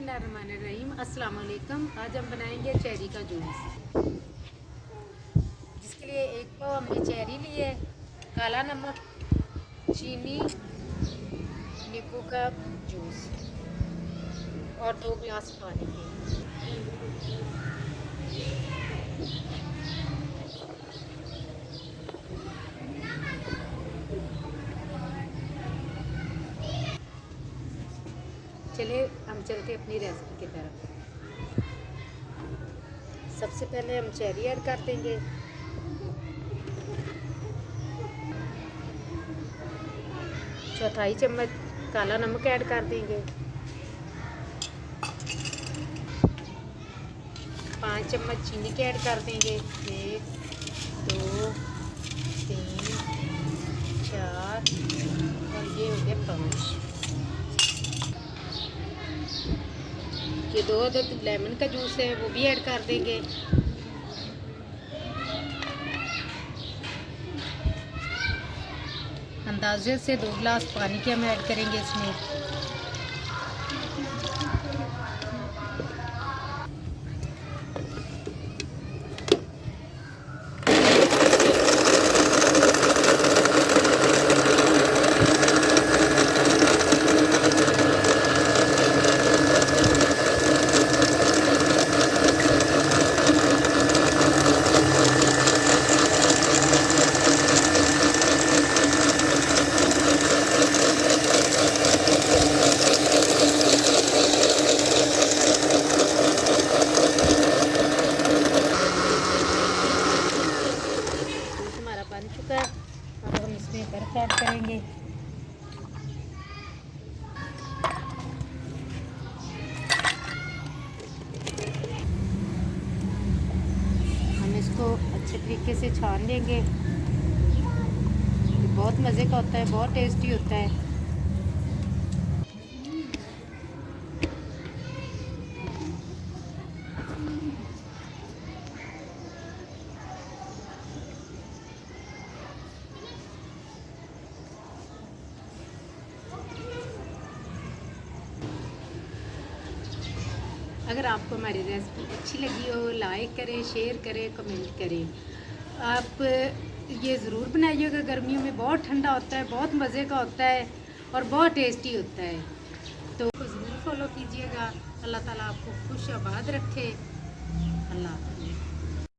बिस्मिल्लाहिर्रहमानिर्रहीम। अस्सलाम वालेकुम। आज हम बनाएंगे चेरी का जूस। जिसके लिए एक पाव हमने चेरी लिए, काला नमक, चीनी, नींबू का जूस और 2 गिलास पानी के। चलिए हम चलते अपनी रेसिपी की तरफ। सबसे पहले हम चेरी ऐड कर देंगे। चौथाई चम्मच काला नमक ऐड कर देंगे। 5 चम्मच चीनी के ऐड कर देंगे। 1 2 3 4 और ये हो गया 5। ये 2 अदद लेमन का जूस है, वो भी ऐड कर देंगे। अंदाजे से 2 गिलास पानी के हम ऐड करेंगे इसमें। बन चुका है। अब हम इसमें बर्फ ऐड करेंगे। हम इसको अच्छे तरीके से छान लेंगे। बहुत मज़े का होता है, बहुत टेस्टी होता है। अगर आपको हमारी रेसिपी अच्छी लगी हो, लाइक करें, शेयर करें, कमेंट करें। आप ये ज़रूर बनाइएगा। गर्मियों में बहुत ठंडा होता है, बहुत मज़े का होता है और बहुत टेस्टी होता है, तो ज़रूर फॉलो कीजिएगा। अल्लाह ताला आपको खुश आबाद रखे। अल्लाह।